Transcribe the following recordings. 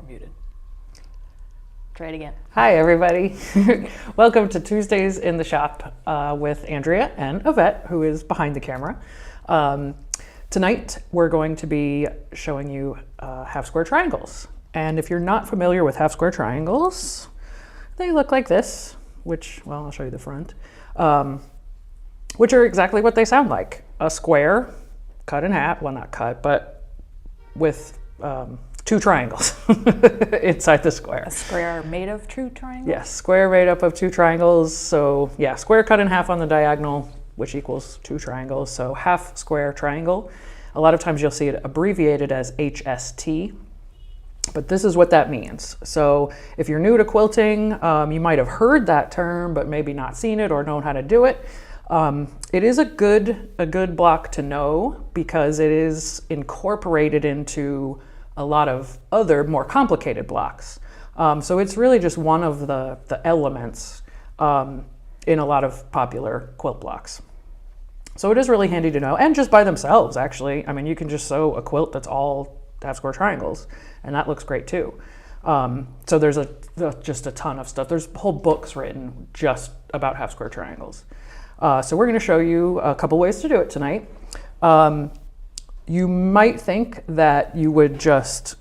muted. Try it again. Hi, everybody. Welcome to Tuesdays in the Shop with Andrea and Yvette, who is behind the camera. Tonight, we're going to be showing you half square triangles. And if you're not familiar with half square triangles, they look like this, which, well, I'll show you the front, which are exactly what they sound like. A square cut in half, well, not cut, but with two triangles inside the square. A square made of two triangles? Yes, square made up of two triangles. So yeah, square cut in half on the diagonal, which equals two triangles. So half square triangle. A lot of times you'll see it abbreviated as HST, but this is what that means. So if you're new to quilting, you might have heard that term, but maybe not seen it or known how to do it. It is a good block to know because it is incorporated into a lot of other more complicated blocks. So it's really just one of the elements in a lot of popular quilt blocks. So it is really handy to know, and just by themselves, actually. I mean, you can just sew a quilt that's all half square triangles, and that looks great too. So there's just a ton of stuff. There's whole books written just about half square triangles. So we're going to show you a couple ways to do it tonight. You might think that you would just,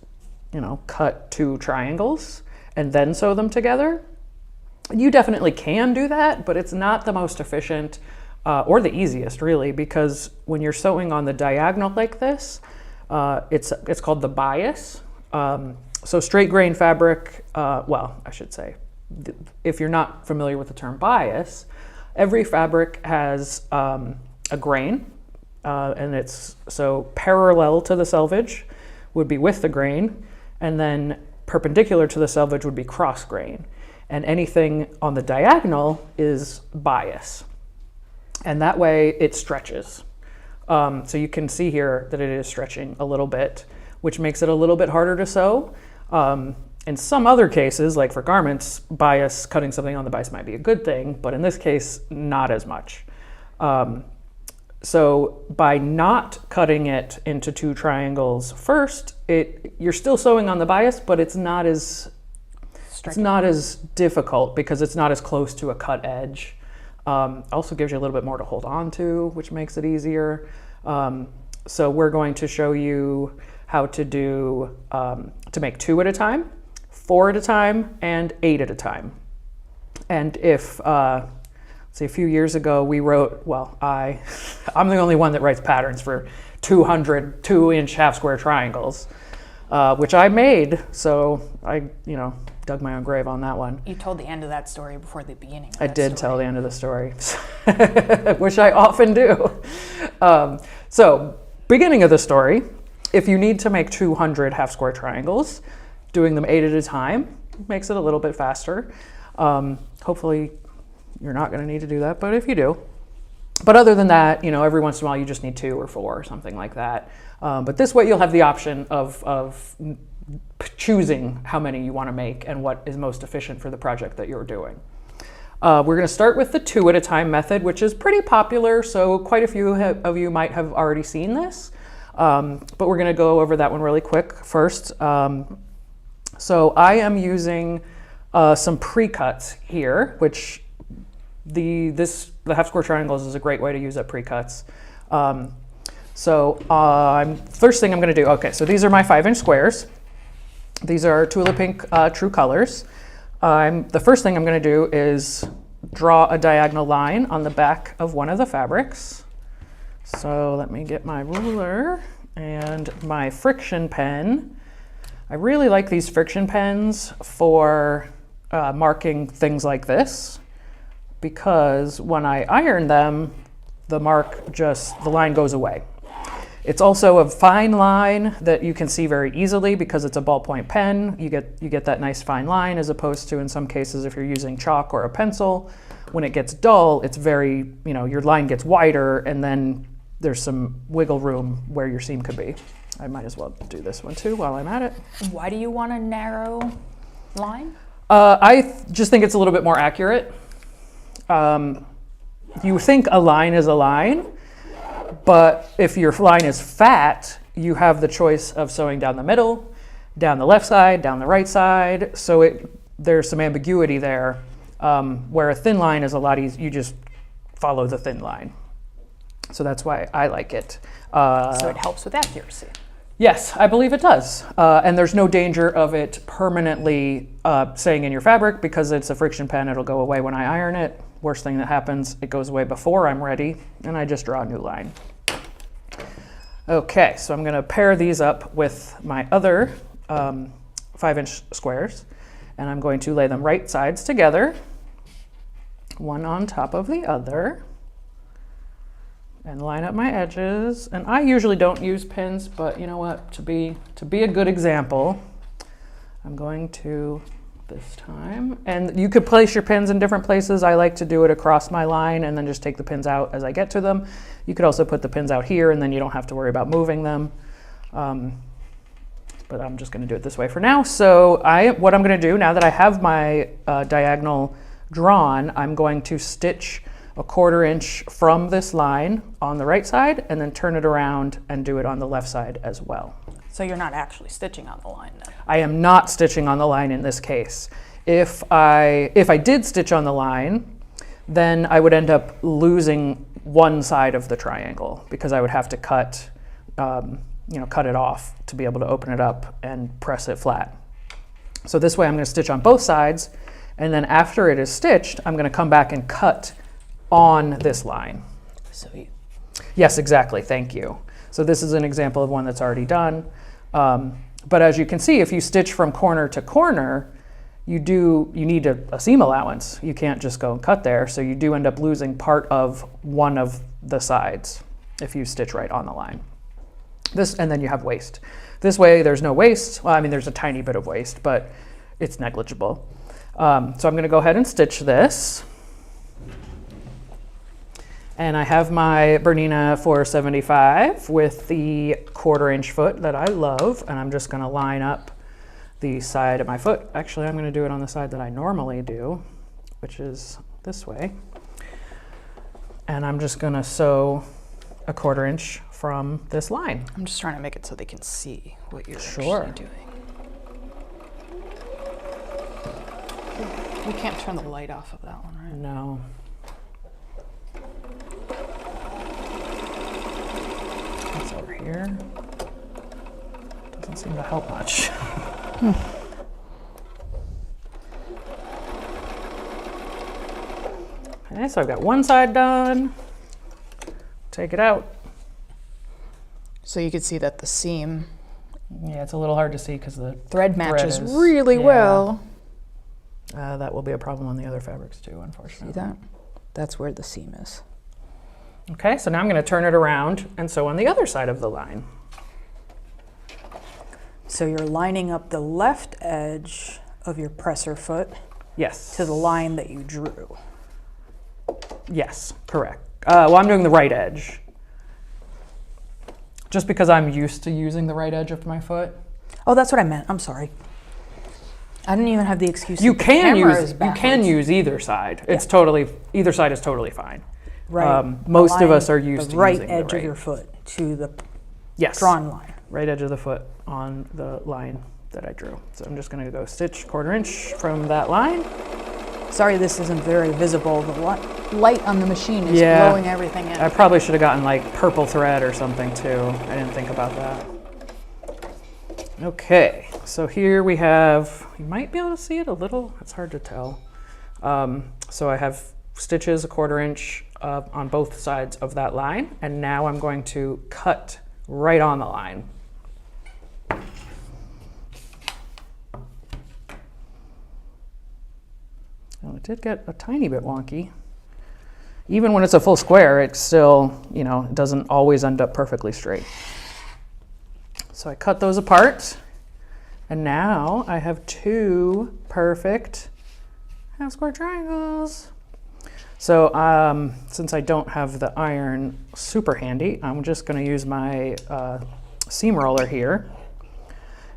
cut two triangles and then sew them together. You definitely can do that, but it's not the most efficient or the easiest, really, because when you're sewing on the diagonal like this, it's called the bias. So straight grain fabric, well, I should say, if you're not familiar with the term bias, every fabric has a grain. And it's so parallel to the selvage would be with the grain, and then perpendicular to the selvage would be cross grain. And anything on the diagonal is bias. And that way it stretches. So you can see here that it is stretching a little bit, which makes it a little bit harder to sew. In some other cases, like for garments, cutting something on the bias might be a good thing, but in this case, not as much. So by not cutting it into two triangles first, you're still sewing on the bias, but it's not as difficult because it's not as close to a cut edge. Also gives you a little bit more to hold on to, which makes it easier. So we're going to show you how to do to make 2 at a time, 4 at a time, and 8 at a time. And if a few years ago we wrote, well, I'm the only one that writes patterns for 200 2-inch half square triangles, which I made. So I, dug my own grave on that one. You told the end of that story before the beginning of I that did story. tell the end of the story, which I often do. So beginning of the story, if you need to make 200 half square triangles, doing them 8 at a time makes it a little bit faster. Hopefully you're not going to need to do that, but if you do. But other than that, every once in a while you just need 2 or 4 or something like that. But this way you'll have the option of choosing how many you want to make and what is most efficient for the project that you're doing. We're going to start with the 2 at a time method, which is pretty popular, so quite a few of you might have already seen this. But we're going to go over that one really quick first. So I am using some pre-cuts here, which the half square triangles is a great way to use up pre-cuts. First thing I'm going to do, okay, so these are my 5-inch squares. These are Tula Pink True Colors. The first thing I'm going to do is draw a diagonal line on the back of one of the fabrics. So let me get my ruler and my friction pen. I really like these friction pens for marking things like this, because when I iron them, the line goes away. It's also a fine line that you can see very easily because it's a ballpoint pen. You get that nice fine line, as opposed to in some cases if you're using chalk or a pencil. When it gets dull, it's very, your line gets wider, and then there's some wiggle room where your seam could be. I might as well do this one too while I'm at it. Why do you want a narrow line? I just think it's a little bit more accurate. You think a line is a line, but if your line is fat, you have the choice of sewing down the middle, down the left side, down the right side. So there's some ambiguity there, where a thin line is a lot easier. You just follow the thin line. So that's why I like it. So it helps with accuracy. Yes, I believe it does. And there's no danger of it permanently staying in your fabric because it's a friction pen. It'll go away when I iron it. Worst thing that happens, it goes away before I'm ready, and I just draw a new line. Okay, so I'm gonna pair these up with my other 5-inch squares, and I'm going to lay them right sides together, one on top of the other, and line up my edges. And I usually don't use pins, but you know what, to be a good example, I'm going to this time. And you could place your pins in different places. I like to do it across my line and then just take the pins out as I get to them. You could also put the pins out here and then you don't have to worry about moving them. But I'm just gonna do it this way for now. So what I'm gonna do now that I have my diagonal drawn, I'm going to stitch a 1/4 inch from this line on the right side and then turn it around and do it on the left side as well. So you're not actually stitching on the line then? I am not stitching on the line in this case. If I did stitch on the line, then I would end up losing one side of the triangle because I would have to cut it off to be able to open it up and press it flat. So this way I'm going to stitch on both sides, and then after it is stitched, I'm going to come back and cut on this line. Yes, exactly. Thank you. So this is an example of one that's already done. But as you can see, if you stitch from corner to corner, you need a seam allowance. You can't just go and cut there. So you do end up losing part of one of the sides if you stitch right on the line. And then you have waste. This way there's no waste. Well, I mean, there's a tiny bit of waste, but it's negligible. So I'm going to go ahead and stitch this. And I have my Bernina 475 with the 1/4 inch foot that I love, and I'm just going to line up the side of my foot. Actually, I'm going to do it on the side that I normally do, which is this way. And I'm just going to sew a 1/4 inch from this line. I'm just trying to make it so they can see what you're Sure. actually doing. You can't turn the light off of that one, right? No. That's over here. Doesn't seem to help much. Okay, so I've got one side done. Take it out. So you can see that the seam Yeah, it's a little hard to see because the thread matches is- really yeah. well. That will be a problem on the other fabrics too, See unfortunately. that? That's where the seam is. Okay, so now I'm going to turn it around and sew on the other side of the line. So you're lining up the left edge of your presser foot Yes. to the line that you drew. Yes, correct. Well, I'm doing the right edge. Just because I'm used to using the right edge of my foot. Oh, that's what I meant. I'm sorry. I didn't even have the excuse. You that the can camera is use backwards. either side. It's Yeah. totally, either side is totally fine. Right. Most of Align us are used the to right using the edge right. of your foot to the Yes. drawn line. Right edge of the foot on the line that I drew. So I'm just going to go stitch 1/4 inch from that line. Sorry, this isn't very visible. The light on the machine is Yeah. blowing everything in. I probably should have gotten like purple thread or something too. I didn't think about that. Okay, so here we have, you might be able to see it a little, it's hard to tell. So I have stitches 1/4 inch on both sides of that line, and now I'm going to cut right on the line. Well, it did get a tiny bit wonky. Even when it's a full square, it still, it doesn't always end up perfectly straight. So I cut those apart, and now I have 2 perfect half square triangles. So since I don't have the iron super handy, I'm just going to use my seam roller here,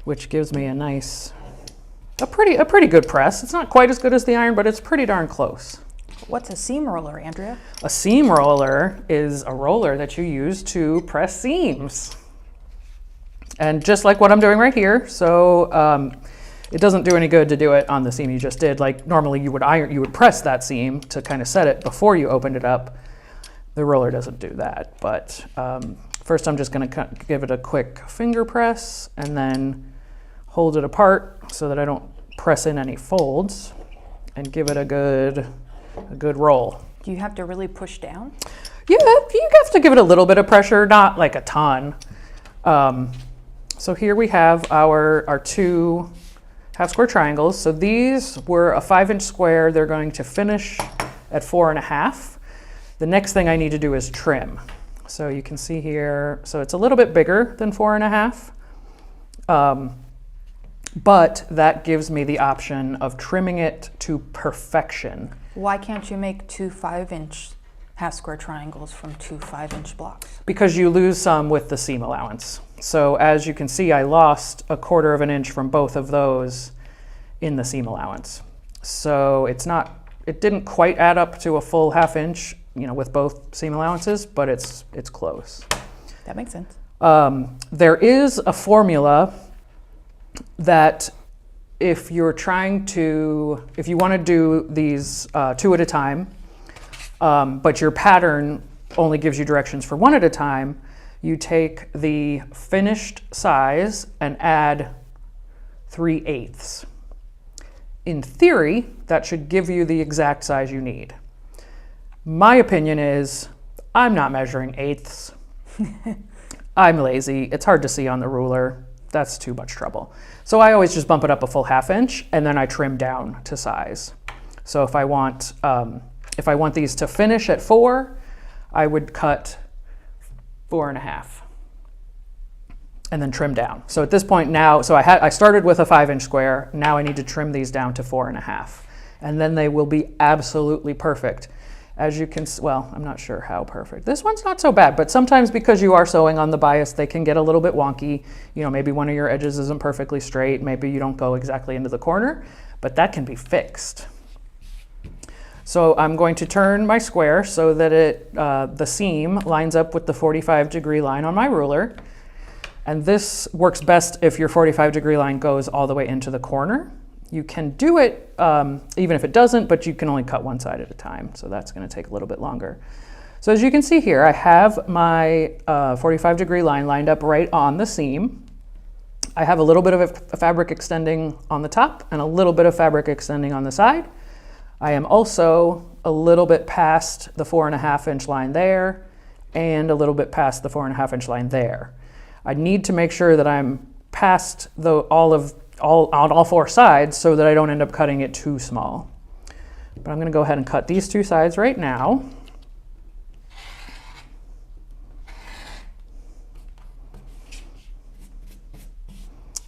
which gives me a pretty good press. It's not quite as good as the iron, but it's pretty darn close. What's a seam roller, Andrea? A seam roller is a roller that you use to press seams. And just like what I'm doing right here, so it doesn't do any good to do it on the seam you just did. Like normally you would press that seam to kind of set it before you opened it up. The roller doesn't do that, but first I'm just going to give it a quick finger press and then hold it apart so that I don't press in any folds, and give it a good roll. Do you have to really push down? Yeah, you have to give it a little bit of pressure, not like a ton. So here we have our two half square triangles. So these were a 5-inch square. They're going to finish at 4.5. The next thing I need to do is trim. So you can see here, so it's a little bit bigger than 4.5. But that gives me the option of trimming it to perfection. Why can't you make 2 5-inch half square triangles from 2 5-inch blocks? Because you lose some with the seam allowance. So as you can see, I lost 1/4 of an inch from both of those in the seam allowance. So it didn't quite add up to a full 1/2 inch, with both seam allowances, but it's close. That makes sense. There is a formula that if you want to do these 2 at a time, but your pattern only gives you directions for 1 at a time, you take the finished size and add 3/8. In theory, that should give you the exact size you need. My opinion is I'm not measuring eighths. I'm lazy. It's hard to see on the ruler. That's too much trouble. So I always just bump it up a full 1/2 inch and then I trim down to size. So if I want these to finish at 4, I would cut 4.5 and then trim down. So at this point now, I started with a 5-inch square. Now I need to trim these down to 4.5, and then they will be absolutely perfect. As you can, well, I'm not sure how perfect. This one's not so bad, but sometimes because you are sewing on the bias, they can get a little bit wonky. Maybe one of your edges isn't perfectly straight. Maybe you don't go exactly into the corner, but that can be fixed. So I'm going to turn my square so that the seam lines up with the 45-degree line on my ruler. And this works best if your 45-degree line goes all the way into the corner. You can do it even if it doesn't, but you can only cut one side at a time. So that's going to take a little bit longer. So as you can see here, I have my 45-degree line lined up right on the seam. I have a little bit of a fabric extending on the top and a little bit of fabric extending on the side. I am also a little bit past the 4.5-inch line there and a little bit past the 4.5-inch line there. I need to make sure that I'm past on all 4 sides so that I don't end up cutting it too small. But I'm going to go ahead and cut these 2 sides right now.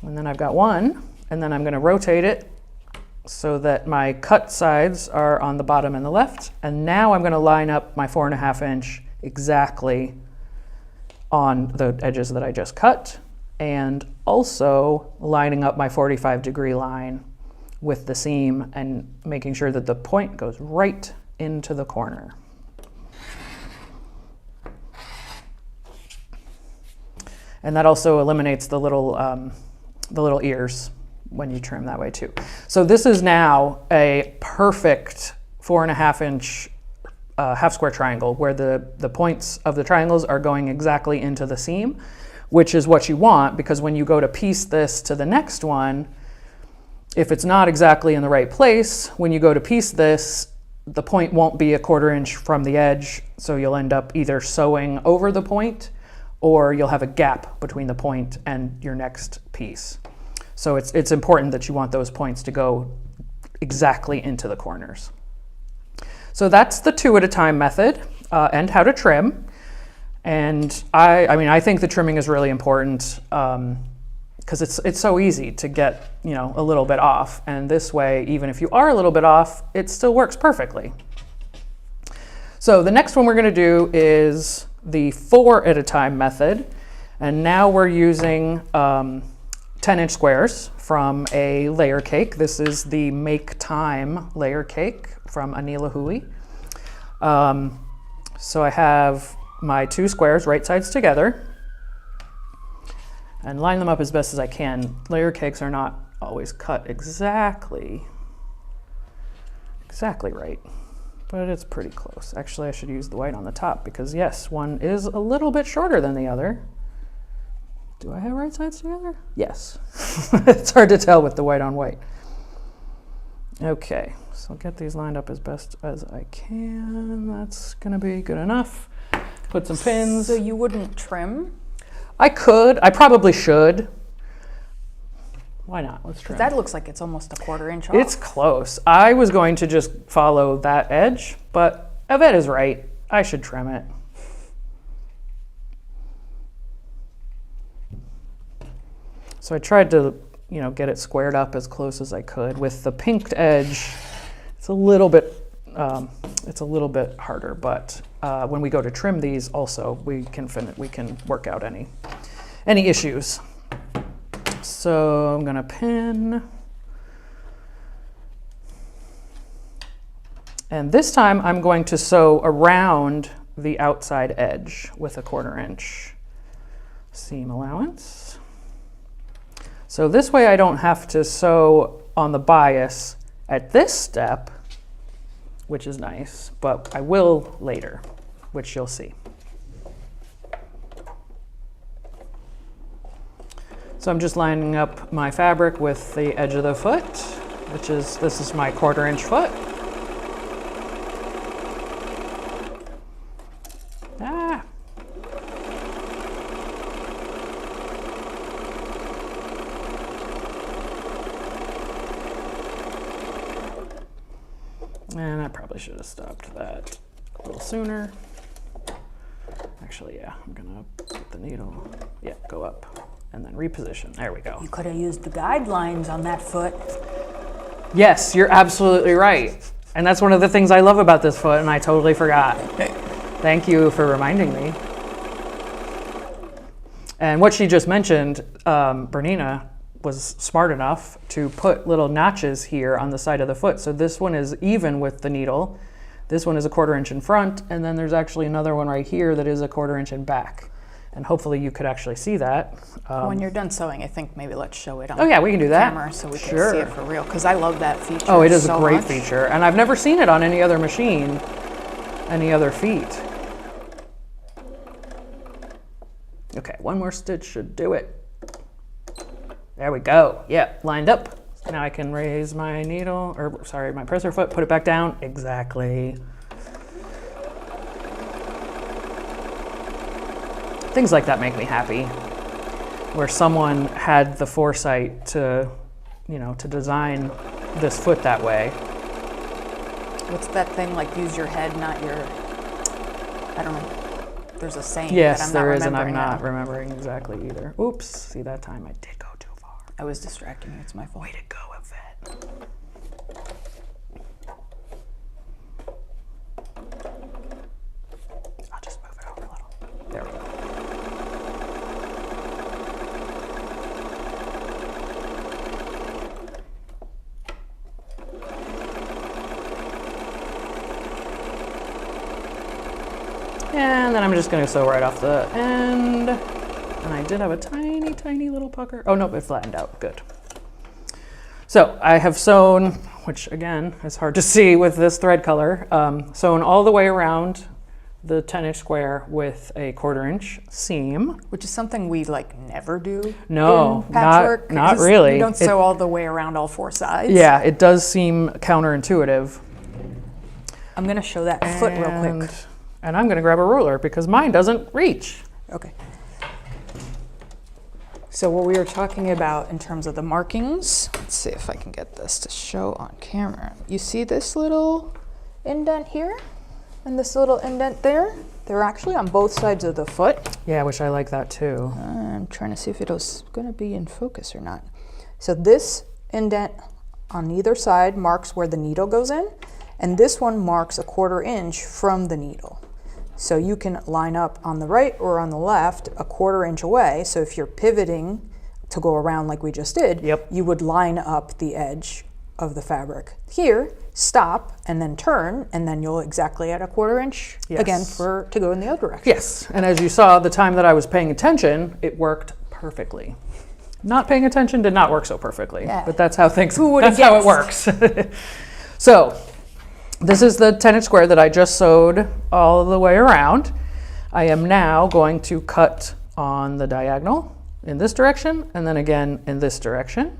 And then I've got one, and then I'm going to rotate it so that my cut sides are on the bottom and the left. And now I'm going to line up my 4.5-inch exactly on the edges that I just cut, and also lining up my 45-degree line with the seam and making sure that the point goes right into the corner. And that also eliminates the little ears when you trim that way too. So this is now a perfect 4.5-inch half square triangle where the points of the triangles are going exactly into the seam, which is what you want, because when you go to piece this to the next one, if it's not exactly in the right place, when you go to piece this, the point won't be 1/4 inch from the edge, so you'll end up either sewing over the point or you'll have a gap between the point and your next piece. So it's important that you want those points to go exactly into the corners. So that's the 2 at a time method and how to trim. And I think the trimming is really important because it's so easy to get a little bit off. And this way, even if you are a little bit off, it still works perfectly. So the next one we're going to do is the 4 at a time method. And now we're using 10-inch squares from a layer cake. This is the Make Time layer cake from Anila Hui. So I have my 2 squares right sides together. and line them up as best as I can. Layer cakes are not always cut exactly right, but it's pretty close. Actually, I should use the white on the top because yes, one is a little bit shorter than the other. Do I have right sides together? Yes. It's hard to tell with the white on white. Okay, so I'll get these lined up as best as I can. That's gonna be good enough. Put some pins. So you wouldn't trim? I could, I probably should. Why not? Let's try. That looks like it's almost a 1/4 inch off. It's close. I was going to just follow that edge, but Yvette is right. I should trim it. So I tried to, get it squared up as close as I could. With the pinked edge, it's a little bit harder. But when we go to trim these, also we can work out any issues. So I'm gonna pin, and this time I'm going to sew around the outside edge with a 1/4 inch seam allowance. So this way I don't have to sew on the bias at this step, which is nice, but I will later, which you'll see. So I'm just lining up my fabric with the edge of the foot, this is my 1/4 inch foot. And I probably should have stopped that a little sooner. Actually, yeah, I'm gonna put the needle, go up and then reposition. There we go. You could have used the guidelines on that foot. Yes, you're absolutely right. And that's one of the things I love about this foot, and I totally forgot. Thank you for reminding me. And what she just mentioned, Bernina, was smart enough to put little notches here on the side of the foot. So this one is even with the needle. This one is a 1/4 inch in front, and then there's actually another one right here that is a 1/4 inch in back. And hopefully you could actually see that. When you're done sewing, I think maybe let's show it on we can do that. camera so we can see it for real, because I love that feature. Oh, it is so a great much. feature. And I've never seen it on any other machine, any other feet. Okay, one more stitch should do it. There we go. Yeah, lined up. Now I can raise my needle, my presser foot, put it back down. Exactly. Things like that make me happy. Where someone had the foresight to, to design this foot that way. What's that thing, like use your head, not your, I don't know. There's a saying Yes, that I'm there not is, and I'm remembering not now. remembering exactly either. Oops, see that time I did go too far. I was distracting you, it's my fault. Way to go, Yvette. I'll just move it over a little. There we go. And then I'm just going to sew right off the end. And I did have a tiny, tiny little pucker. Oh, nope, it flattened out. Good. So I have sewn, which again is hard to see with this thread color, sewn all the way around the 10-inch square with a 1/4 inch seam. Which is something we never do. No, in patchwork. not really. You don't sew all the way around all 4 sides. Yeah, it does seem counterintuitive. I'm gonna show that foot real quick. And I'm gonna grab a ruler because mine doesn't reach. Okay. So what we were talking about in terms of the markings, let's see if I can get this to show on camera. You see this little indent here and this little indent there? They're actually on both sides of the foot. Yeah, which I like that too. I'm trying to see if it's gonna be in focus or not. So this indent on either side marks where the needle goes in, and this one marks a 1/4 inch from the needle. So you can line up on the right or on the left a 1/4 inch away. So if you're pivoting to go around like we just did, you would line up the edge of the fabric. Here, stop and then turn, and then you'll exactly add a 1/4 inch again to go in the other direction. Yes, and as you saw, the time that I was paying attention, it worked perfectly. Not paying attention did not work so perfectly, Yeah. but that's how things, Who would've that's how it guessed? works. So this is the 10-inch square that I just sewed all the way around. I am now going to cut on the diagonal in this direction and then again in this direction.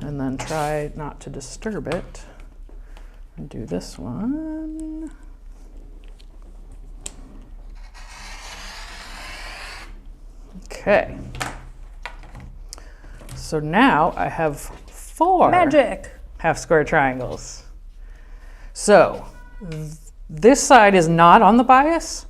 And then try not to disturb it and do this one. Okay. So now I have 4 Magic. half square triangles. So this side is not on the bias,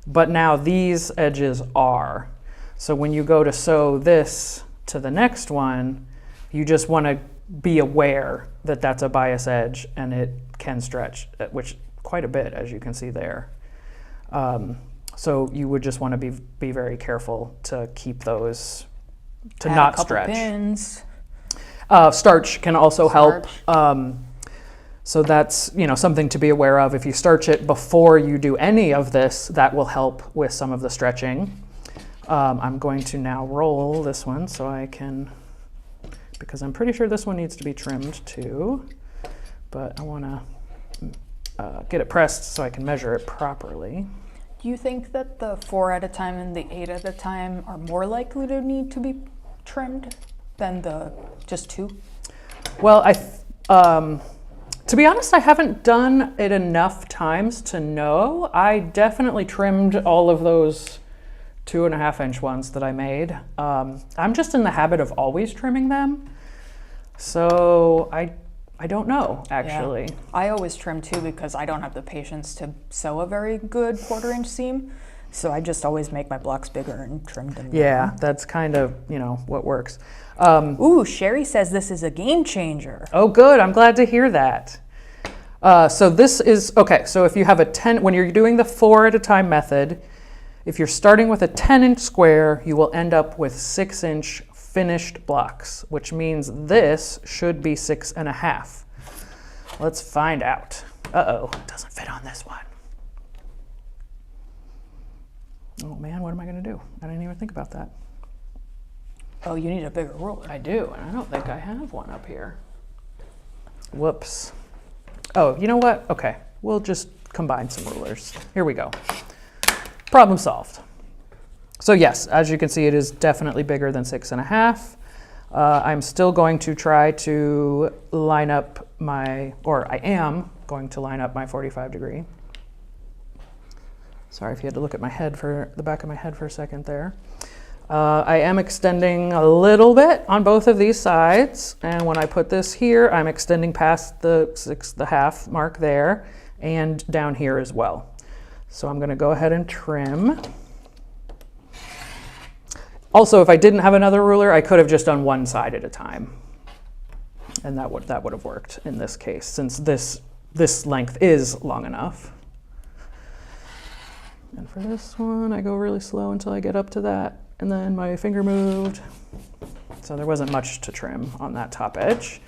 but now these edges are. So when you go to sew this to the next one, you just want to be aware that that's a bias edge and it can stretch, which quite a bit, as you can see there. So you would just want to be very careful to keep those, to Add not a couple stretch. pins. Starch can also help. Starch. So that's, something to be aware of. If you starch it before you do any of this, that will help with some of the stretching. I'm going to now roll this one so I can, because I'm pretty sure this one needs to be trimmed too, but I want to get it pressed so I can measure it properly. Do you think that the 4 at a time and the 8 at a time are more likely to need to be trimmed than the just 2? Well, to be honest, I haven't done it enough times to know. I definitely trimmed all of those 2.5-inch ones that I made. I'm just in the habit of always trimming them. So I don't know, actually. Yeah. I always trim too because I don't have the patience to sew a very good 1/4-inch seam. So I just always make my blocks bigger and trim them Yeah, down. that's kind of, what works. Ooh, Sherry says this is a game changer. Oh, good. I'm glad to hear that. So this is, okay, so if you have a 10, when you're doing the 4 at a time method, if you're starting with a 10-inch square, you will end up with 6-inch finished blocks, which means this should be 6.5. Let's find out. Uh-oh, it doesn't fit on this one. Oh man, what am I gonna do? I didn't even think about that. Oh, you need a bigger ruler. I do, and I don't think I have one up here. Whoops. Oh, you know what? Okay, we'll just combine some rulers. Here we go. Problem solved. So yes, as you can see, it is definitely bigger than 6.5. I'm still going to try to line up I am going to line up my 45 degree. Sorry if you had to look at the back of my head for a second there. I am extending a little bit on both of these sides, and when I put this here, I'm extending past the 6.5 mark there and down here as well. So I'm going to go ahead and trim. Also, if I didn't have another ruler, I could have just done one side at a time, and that would have worked in this case, since this length is long enough. And for this one, I go really slow until I get up to that, and then my finger moved. So there wasn't much to trim on that top edge.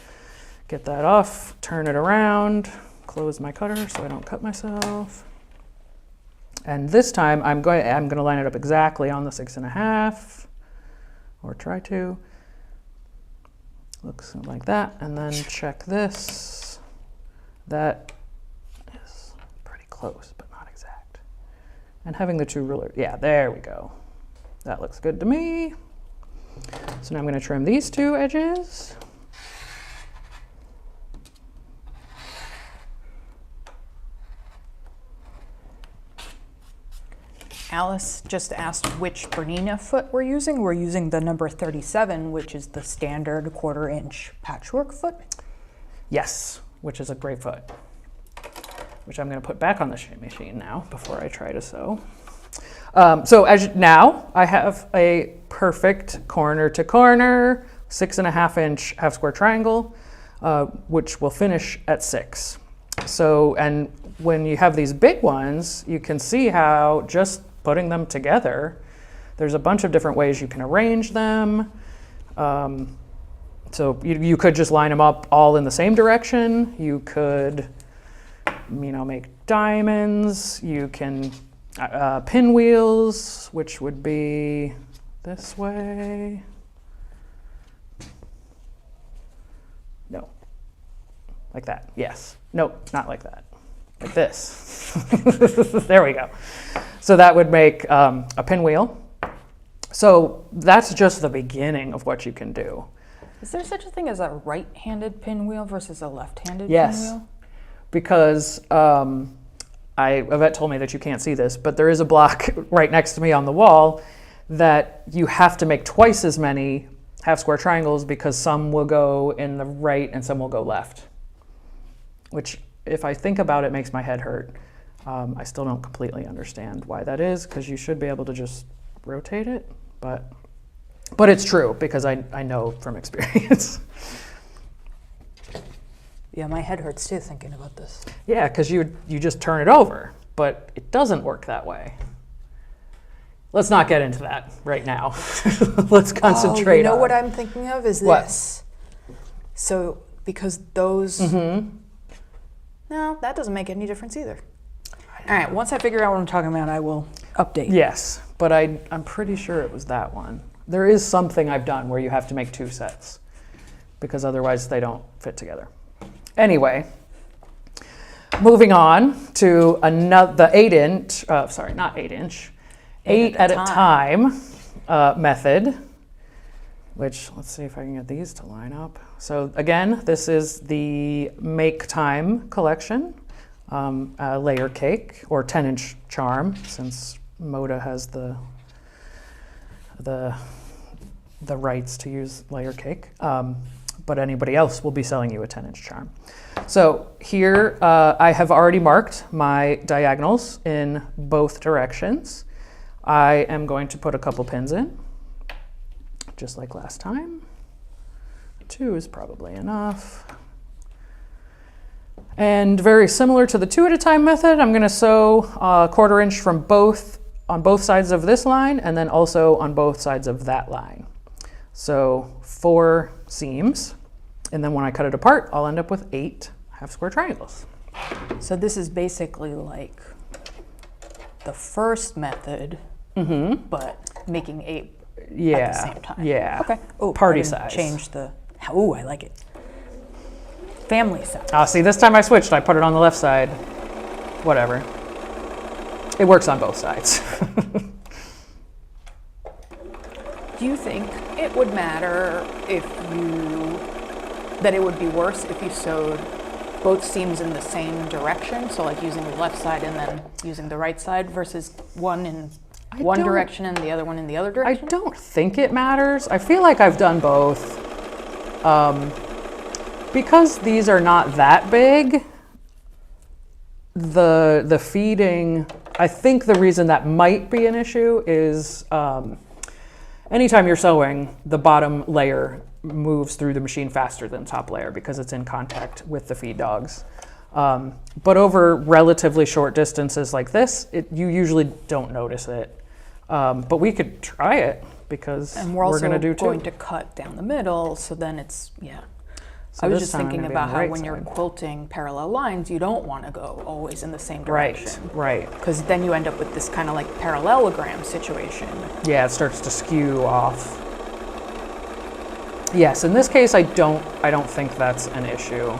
Get that off, turn it around, close my cutter so I don't cut myself. And this time I'm going to line it up exactly on the 6.5, or try to. Looks like that, and then check this. That is pretty close, but not exact. And having the 2 rulers, yeah, there we go. That looks good to me. So now I'm going to trim these 2 edges. Alice just asked which Bernina foot we're using. We're using the number 37, which is the standard 1/4-inch patchwork foot. Yes, which is a great foot, which I'm going to put back on the machine now before I try to sew. So now I have a perfect corner to corner 6.5-inch half square triangle, which will finish at 6. So, and when you have these big ones, you can see how just putting them together, there's a bunch of different ways you can arrange them. So you could just line them up all in the same direction. You could, make diamonds. You can pinwheels, which would be this way. No. Like that. Yes. Nope, not like that. Like this. There we go. So that would make a pinwheel. So that's just the beginning of what you can do. Is there such a thing as a right-handed pinwheel versus a left-handed Yes. pinwheel? Because Yvette told me that you can't see this, but there is a block right next to me on the wall that you have to make twice as many half square triangles because some will go in the right and some will go left. Which, if I think about it, makes my head hurt. I still don't completely understand why that is, because you should be able to just rotate it, but it's true because I know from experience. Yeah, my head hurts too thinking about this. Yeah, because you just turn it over, but it doesn't work that way. Let's not get into that right now. Let's concentrate. You know on what I'm thinking of is what? this. So because those, no, that doesn't make any difference either. All right, once I figure out what I'm talking about, I will update. Yes, but I'm pretty sure it was that one. There is something I've done where you have to make two sets because otherwise they don't fit together. Anyway, moving on to the 8 at a time method, which let's see if I can get these to line up. So again, this is the Make Time collection, layer cake or 10-inch charm, since Moda has the rights to use layer cake, but anybody else will be selling you a 10-inch charm. So here I have already marked my diagonals in both directions. I am going to put a couple pins in, just like last time. 2 is probably enough. And very similar to the 2 at a time method, I'm going to sew a 1/4 inch from on both sides of this line and then also on both sides of that line. So 4 seams, and then when I cut it apart, I'll end up with 8 half square triangles. So this is basically like the first method, but making 8 at the same time. Yeah. Okay. Oh, party I didn't size. change the. Oh, I like it. Family size. See, this time I switched. I put it on the left side. Whatever. It works on both sides. Do you think it would matter that it would be worse if you sewed both seams in the same direction? So like using the left side and then using the right side versus one in one direction and the other one in the other direction? I don't think it matters. I feel like I've done both. Because these are not that big, the feeding, I think the reason that might be an issue is anytime you're sewing, the bottom layer moves through the machine faster than the top layer because it's in contact with the feed dogs. But over relatively short distances like this, you usually don't notice it. But we could try it because and we're also going to do going two. to cut down the middle, so then it's, yeah. So I was this just time I'm thinking gonna be about on the how right when you're side. quilting parallel lines, you don't want to go always in the same direction. Right. Because then you end up with this kind of like parallelogram situation. Yeah, it starts to skew off. Yes, in this case, I don't think that's an issue.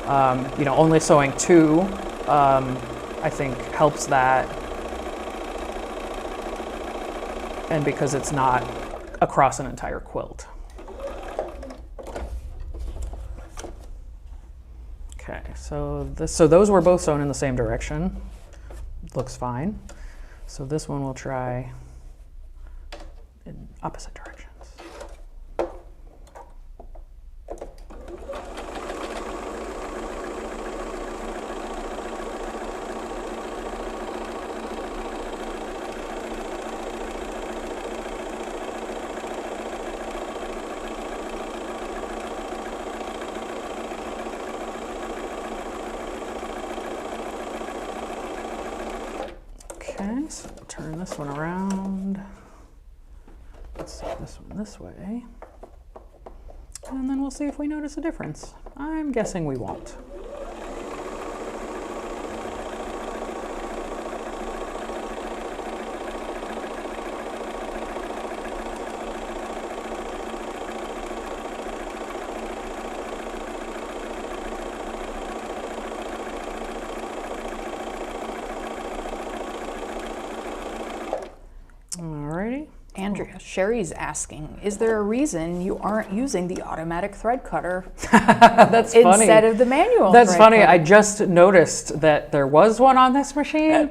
Only sewing 2, I think helps that. And because it's not across an entire quilt. Okay, so those were both sewn in the same direction. Looks fine. So this one we'll try in opposite directions. Okay, so we'll turn this one around. Let's set this one this way. And then we'll see if we notice a difference. I'm guessing we won't. Andrea, Sherry's asking, is there a reason you aren't using the automatic thread cutter That's funny. instead of the manual That's thread funny. cutter? I just noticed that there was one on this machine.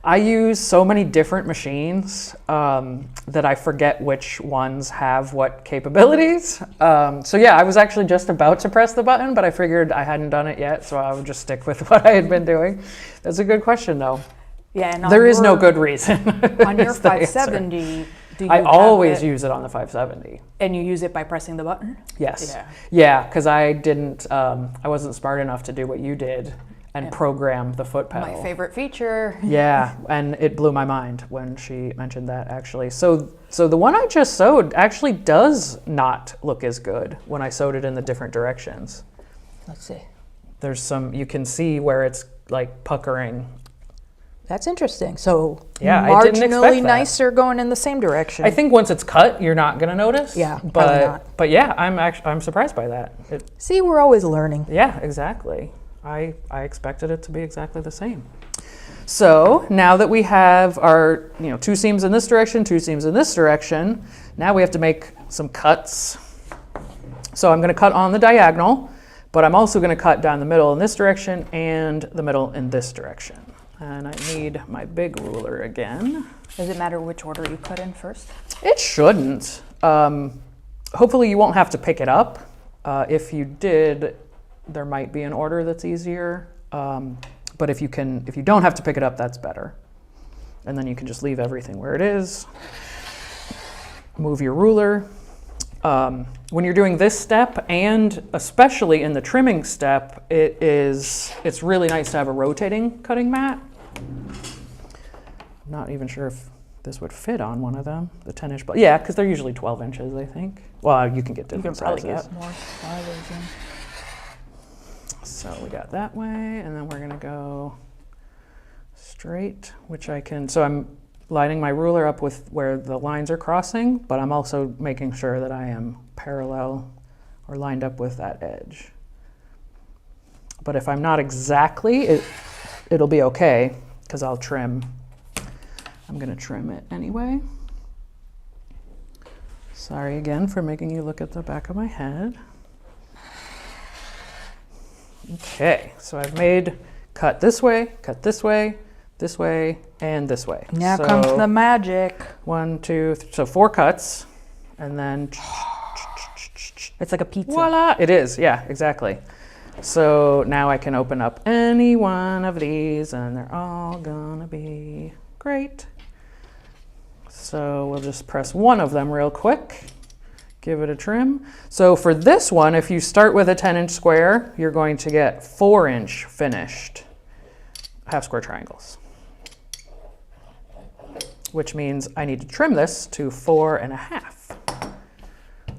I use so many different machines that I forget which ones have what capabilities. So yeah, I was actually just about to press the button, but I figured I hadn't done it yet, so I would just stick with what I had been doing. That's a good question, though. Yeah, and There is no good reason. On your is the answer. 570, do you I have always it, use it on the 570. and you use it by pressing the button? Yes. Yeah. Yeah, because I didn't, I wasn't smart enough to do what you did and program the foot pedal. My favorite feature. Yeah, and it blew my mind when she mentioned that, actually. So the one I just sewed actually does not look as good when I sewed it in the different directions. Let's see. There's some, you can see where it's like puckering. That's interesting. So Yeah, I didn't expect marginally that. nicer going in the same direction. I think once it's cut, you're not gonna notice. Yeah, probably not. But yeah, I'm surprised by that. See, we're always learning. Yeah, exactly. I expected it to be exactly the same. So now that we have our 2 seams in this direction, 2 seams in this direction, now we have to make some cuts. So I'm going to cut on the diagonal, but I'm also going to cut down the middle in this direction and the middle in this direction. And I need my big ruler again. Does it matter which order you cut in first? It shouldn't. Hopefully you won't have to pick it up. If you did, there might be an order that's easier, but if you don't have to pick it up, that's better. And then you can just leave everything where it is. Move your ruler. When you're doing this step, and especially in the trimming step, it's really nice to have a rotating cutting mat. I'm not even sure if this would fit on one of them, the 10-inch, but yeah, because they're usually 12 inches, I think. Well, you can get different sizes. You can probably get more sizes in. So we got that way, and then we're gonna go straight, which I can, so I'm lining my ruler up with where the lines are crossing, but I'm also making sure that I am parallel or lined up with that edge. But if I'm not exactly, it'll be okay, because I'll trim. I'm gonna trim it anyway. Sorry again for making you look at the back of my head. Okay, so I've made cut this way, this way, and this way. Now comes the magic. 1, 2, so 4 cuts, and then It's like a pizza. voila! It is, yeah, exactly. So now I can open up any one of these, and they're all gonna be great. So we'll just press one of them real quick. Give it a trim. So for this one, if you start with a 10-inch square, you're going to get 4-inch finished half square triangles, which means I need to trim this to 4.5.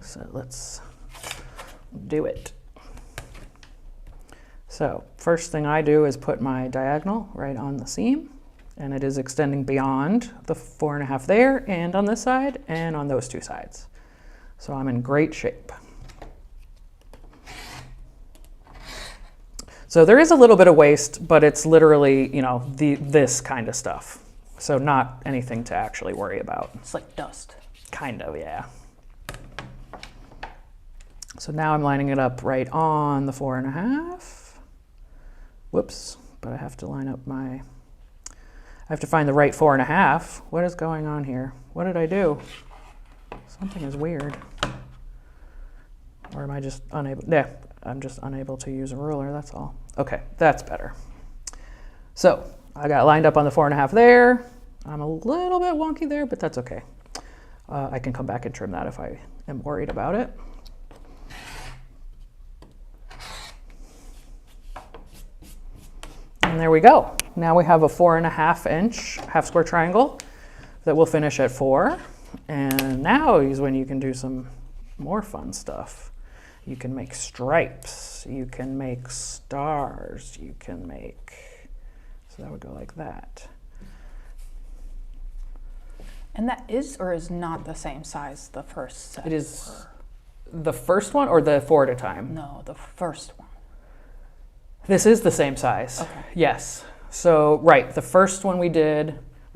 So let's do it. So first thing I do is put my diagonal right on the seam, and it is extending beyond the 4.5 there, and on this side, and on those 2 sides. So I'm in great shape. So there is a little bit of waste, but it's literally, this kind of stuff. So not anything to actually worry about. It's like dust. Kind of, yeah. So now I'm lining it up right on the 4.5. Whoops, but I have to line up I have to find the right 4.5. What is going on here? What did I do? Something is weird. Or am I just unable? Yeah, I'm just unable to use a ruler, that's all. Okay, that's better. So I got lined up on the 4.5 there. I'm a little bit wonky there, but that's okay. I can come back and trim that if I am worried about it. And there we go. Now we have a 4.5-inch half square triangle that will finish at 4. And now is when you can do some more fun stuff. You can make stripes, you can make stars, you can make, so that would go like that. And that is or is not the same size the first set? It is the first one or the 4 at a time? No, the first one. This is the same size. Okay. Yes. So, right, the first one we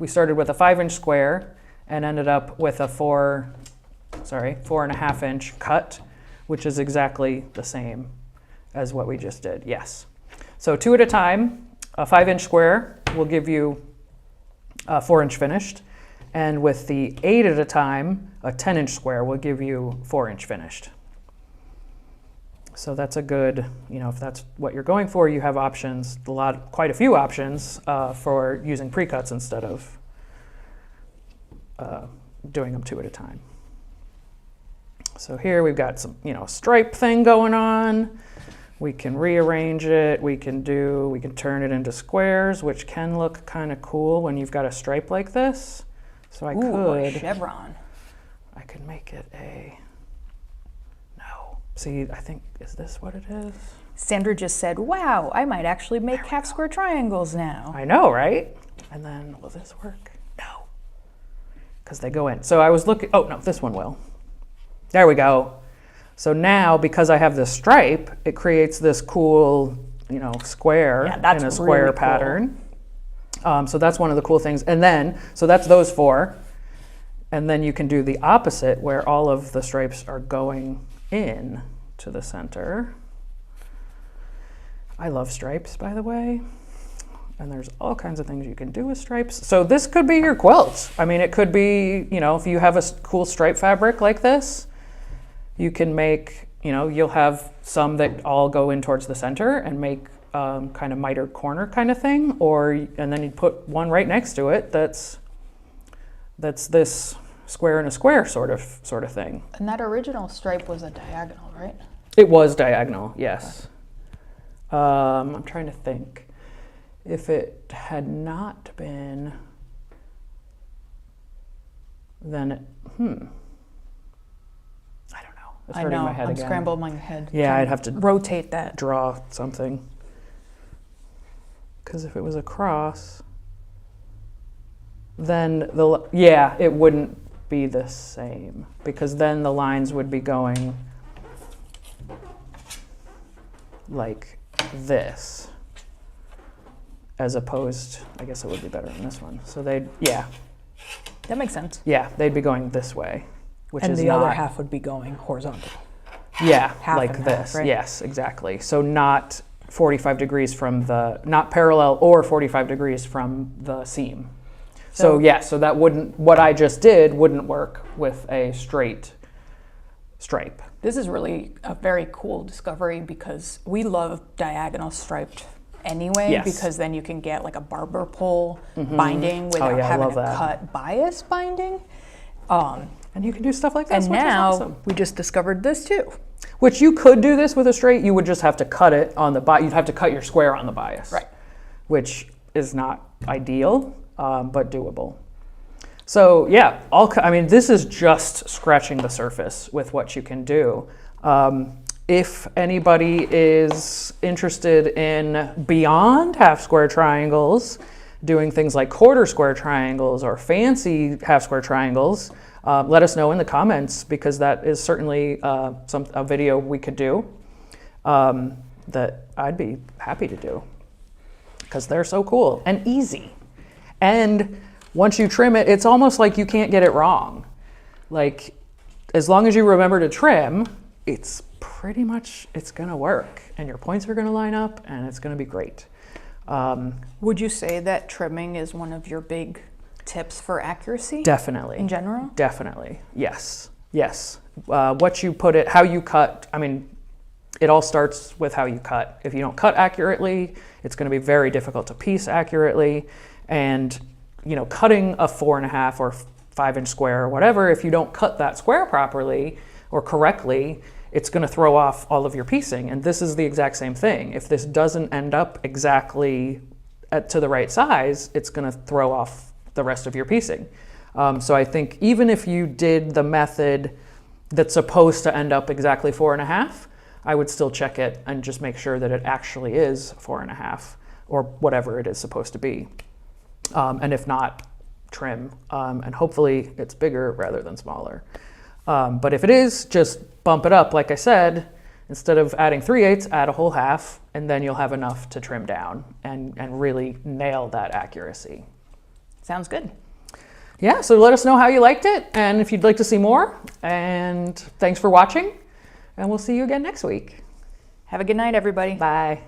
started with a 5-inch square, and ended up with a 4.5 inch cut, which is exactly the same as what we just did. Yes. So 2 at a time, a 5-inch square will give you a 4-inch finished. And with the 8 at a time, a 10-inch square will give you 4-inch finished. So that's a good, if that's what you're going for, you have options, quite a few options for using pre-cuts instead of doing them 2 at a time. So here we've got some, stripe thing going on. We can rearrange it. We can turn it into squares, which can look kind of cool when you've got a stripe like this. So a chevron. I could make it no. See, I think, is this what it is? Sandra just said, wow, I might actually make half square triangles now. I know, right? And then, will this work? No. Because they go in. So I was looking, oh no, this one will. There we go. So now, because I have this stripe, it creates this cool, square in a square really pattern. So that's one of the cool things. And then, so that's those 4. And then you can do the opposite where all of the stripes are going in to the center. I love stripes, by the way. And there's all kinds of things you can do with stripes. So this could be your quilt. I mean, it could be, if you have a cool stripe fabric like this, you can make, you'll have some that all go in towards the center and make kind of mitered corner kind of thing, and then you put one right next to it that's this square and a square sort of thing. And that original stripe was a diagonal, right? It was diagonal, yes. Okay. I'm trying to think. If it had not been, then I don't know. It's hurting my head again. Scrambled my head. Yeah, I'd have to rotate that. Draw something. Because if it was across, then it wouldn't be the same. Because then the lines would be going like this, as opposed, I guess it would be better on this one. So that makes sense. Yeah, they'd be going this way, and the other half would be going horizontal. Yeah, half like and this. Half, right? Yes, exactly. So not 45 degrees not parallel or 45 degrees from the seam. So that what I just did wouldn't work with a straight stripe. This is really a very cool discovery because we love diagonal striped anyway, yes. Because then you can get like a barber pole binding without having a cut bias binding. And you can do stuff like this, and which now is awesome. We just discovered this too. Which you could do this with a straight, you would just have to cut it on the bias. You'd have to cut your square on the bias. Right. Which is not ideal, but doable. So yeah, this is just scratching the surface with what you can do. If anybody is interested in beyond half square triangles, doing things like quarter square triangles or fancy half square triangles, let us know in the comments, because that is certainly a video we could do that I'd be happy to do, because they're so cool and easy. And once you trim it, it's almost like you can't get it wrong. Like, as long as you remember to trim, it's pretty much, it's gonna work, and your points are gonna line up, and it's gonna be great. Would you say that trimming is one of your big tips for accuracy? Definitely. In general? Definitely, yes. What you put it, how you cut, it all starts with how you cut. If you don't cut accurately, it's gonna be very difficult to piece accurately. And, cutting a 4.5 or 5-inch square or whatever, if you don't cut that square properly or correctly, it's going to throw off all of your piecing. And this is the exact same thing. If this doesn't end up exactly to the right size, it's going to throw off the rest of your piecing. So I think even if you did the method that's supposed to end up exactly 4.5, I would still check it and just make sure that it actually is 4.5 or whatever it is supposed to be. And if not, trim. And hopefully it's bigger rather than smaller. But if it is, just bump it up. Like I said, instead of adding 3/8, add a whole half, and then you'll have enough to trim down and really nail that accuracy. Sounds good. Yeah, so let us know how you liked it and if you'd like to see more. And thanks for watching. And we'll see you again next week. Have a good night, everybody. Bye.